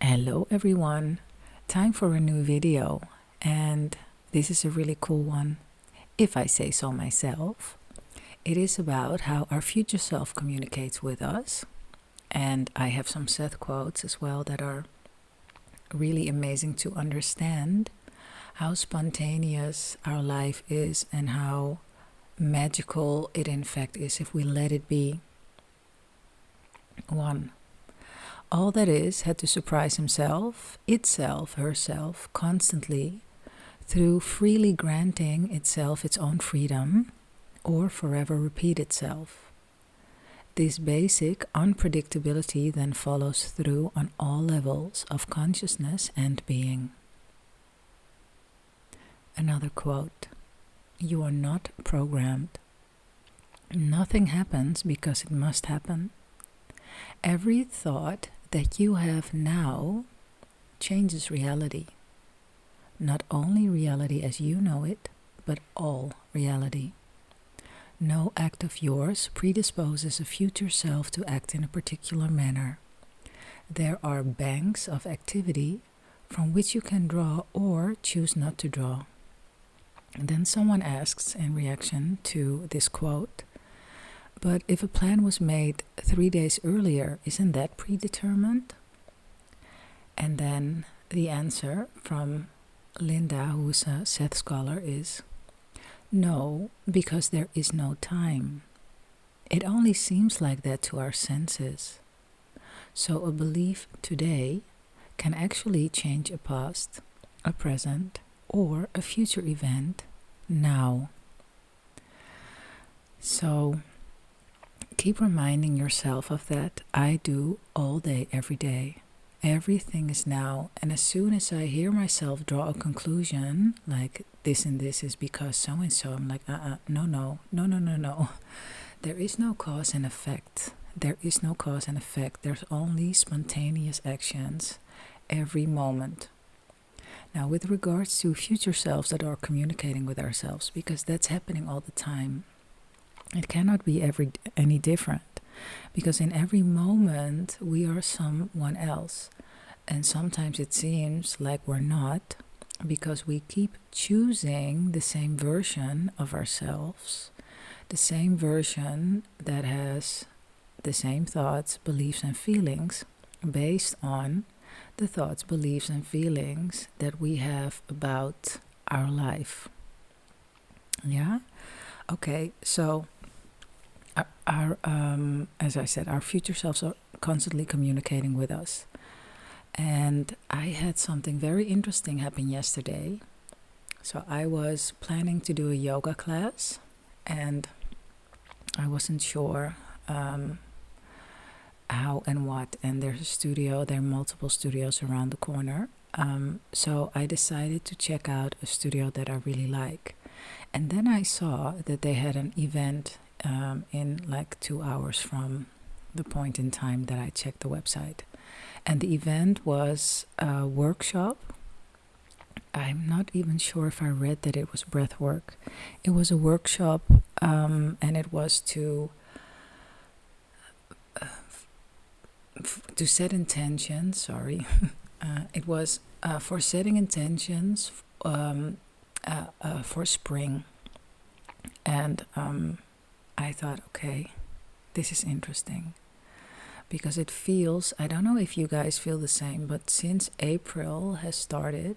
Hello everyone, time for a new video, and this is a really cool one, if I say so myself. It is about how our future self communicates with us, and I have some set quotes as well that are really amazing to understand how spontaneous our life is and how magical it in fact is if we let it be. 1. All that is had to surprise himself, itself, herself, constantly, through freely granting itself its own freedom, or forever repeat itself. This basic unpredictability then follows through on all levels of consciousness and being. Another quote: "You are not programmed. Nothing happens because it must happen. Every thought that you have now changes reality. Not only reality as you know it, but all reality. No act of yours predisposes a future self to act in a particular manner. There are banks of activity from which you can draw or choose not to draw." And then someone asks in reaction to this quote, "But if a plan was made 3 days earlier, isn't that predetermined?" And then the answer from Linda, who's a Seth scholar, is, "No, because there is no time. It only seems like that to our senses. So a belief today can actually change a past, a present, or a future event now." So keep reminding yourself of that. I do all day, every day. Everything is now. And as soon as I hear myself draw a conclusion, like this and this is because so and so, I'm like, no. There is no cause and effect. There is no cause and effect. There's only spontaneous actions every moment. Now, with regards to future selves that are communicating with ourselves, because that's happening all the time, it cannot be any different, because in every moment we are someone else, and sometimes it seems like we're not, because we keep choosing the same version of ourselves, the same version that has the same thoughts, beliefs, and feelings based on the thoughts, beliefs, and feelings that we have about our life. Yeah? Okay, so as I said, our future selves are constantly communicating with us. And I had something very interesting happen yesterday. So I was planning to do a yoga class, and I wasn't sure how and what. And there's a studio, there are multiple studios around the corner. So I decided to check out a studio that I really like. And then I saw that they had an event in like 2 hours from the point in time that I checked the website. And the event was a workshop. I'm not even sure if I read that it was breath work. It was a workshop, and it was to set intentions. Sorry. It was for setting intentions for spring. And I thought, okay, this is interesting, because it feels, I don't know if you guys feel the same, but since April has started,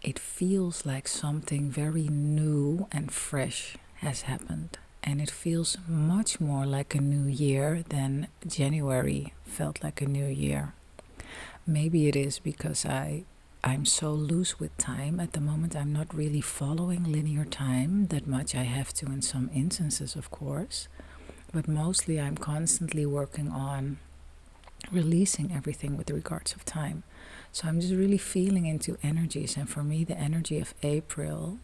it feels like something very new and fresh has happened. And it feels much more like a new year than January felt like a new year. Maybe it is because I'm so loose with time at the moment. I'm not really following linear time that much. I have to in some instances, of course, but mostly I'm constantly working on releasing everything with regards of time. So I'm just really feeling into energies. And for me, the energy of April,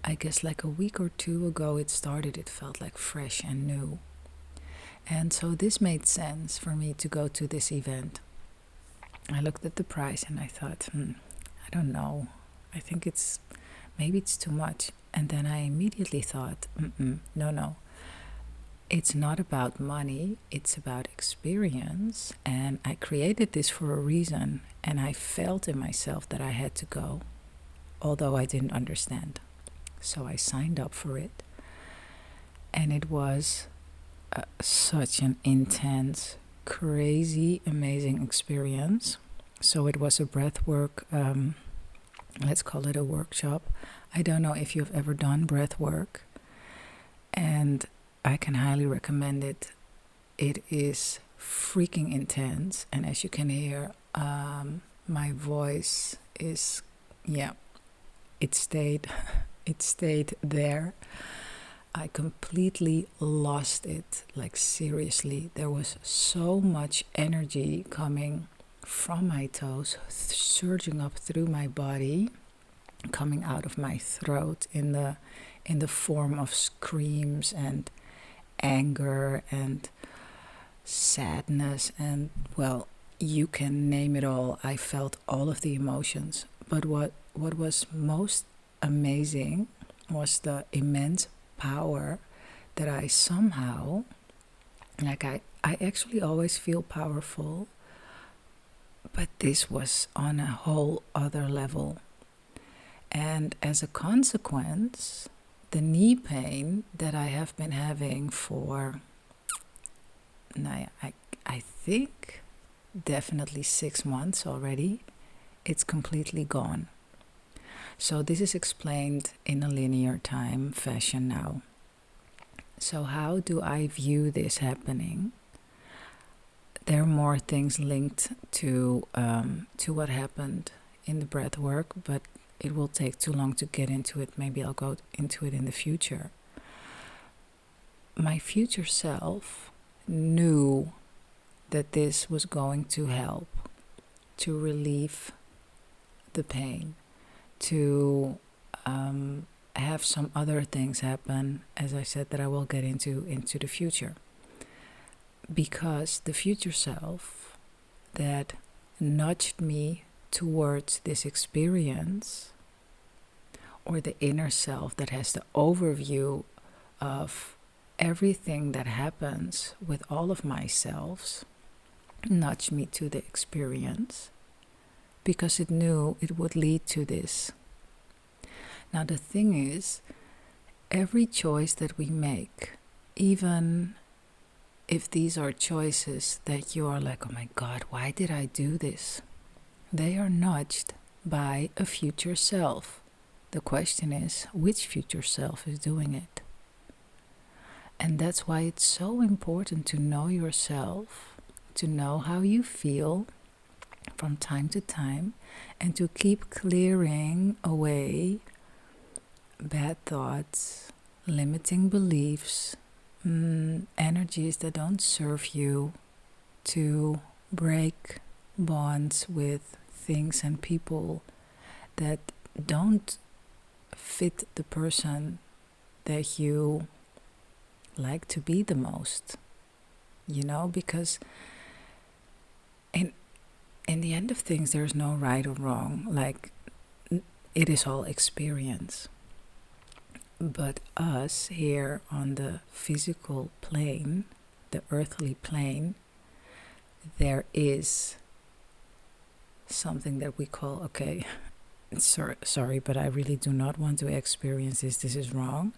I guess like a week or two ago it started, it felt like fresh and new. And so this made sense for me to go to this event. I looked at the price and I thought, I don't know. I think maybe it's too much. And then I immediately thought, no. it's not about money, it's about experience. And I created this for a reason, and I felt in myself that I had to go, although I didn't understand. So I signed up for it, and it was such an intense, crazy, amazing experience. So it was a breath work, let's call it a workshop. I don't know if you've ever done breath work, and I can highly recommend it. It is freaking intense, and as you can hear, my voice is, yeah, it stayed, it stayed there. I completely lost it, like seriously. There was so much energy coming from my toes, surging up through my body, coming out of my throat in the form of screams and anger and sadness, and well, you can name it all. I felt all of the emotions. But what was most amazing was the immense power that I somehow, like I actually always feel powerful, but this was on a whole other level. And as a consequence, the knee pain that I have been having for, I think definitely 6 months already, it's completely gone. So this is explained in a linear time fashion now. So how do I view this happening? There are more things linked to what happened in the breath work, but it will take too long to get into it. Maybe I'll go into it in the future. My future self knew that this was going to help to relieve the pain, to have some other things happen, as I said, that I will get into the future. Because the future self that nudged me towards this experience, or the inner self that has the overview of everything that happens with all of my selves, nudged me to the experience because it knew it would lead to this. Now the thing is, every choice that we make, even if these are choices that you are like, oh my God, why did I do this? They are nudged by a future self. The question is, which future self is doing it? And that's why it's so important to know yourself, to know how you feel from time to time, and to keep clearing away bad thoughts, limiting beliefs, energies that don't serve you, to break bonds with things and people that don't fit the person that you like to be the most, because in the end of things, there's no right or wrong. Like, it is all experience. But us here on the physical plane, the earthly plane, there is something that we call, okay, sorry, but I really do not want to experience this. This is wrong.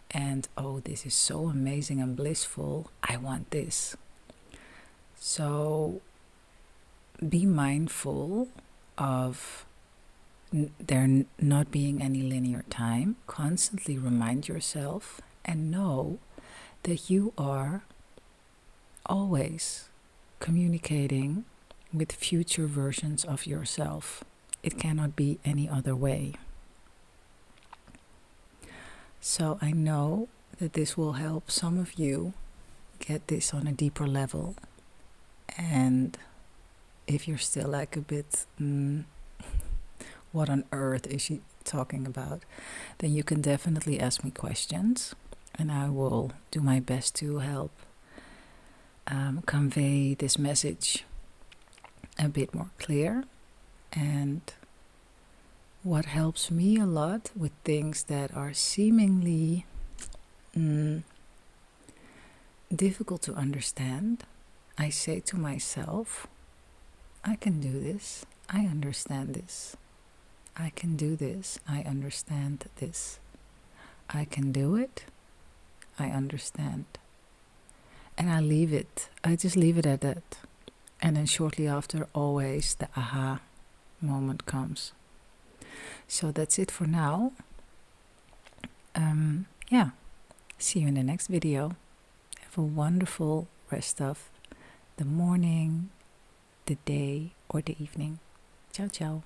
And oh, this is so amazing and blissful. I want this. So be mindful of there not being any linear time. Constantly remind yourself and know that you are always communicating with future versions of yourself. It cannot be any other way. So I know that this will help some of you get this on a deeper level. And if you're still like a bit, what on earth is she talking about, then you can definitely ask me questions, and I will do my best to help convey this message a bit more clear. And what helps me a lot with things that are seemingly difficult to understand, I say to myself, I can do this. I understand this. I can do this. I understand this. I can do it. I understand. And I leave it. I just leave it at that. And then shortly after, always the aha moment comes. So that's it for now. Yeah. See you in the next video. Have a wonderful rest of the morning, the day, or the evening. Ciao, ciao.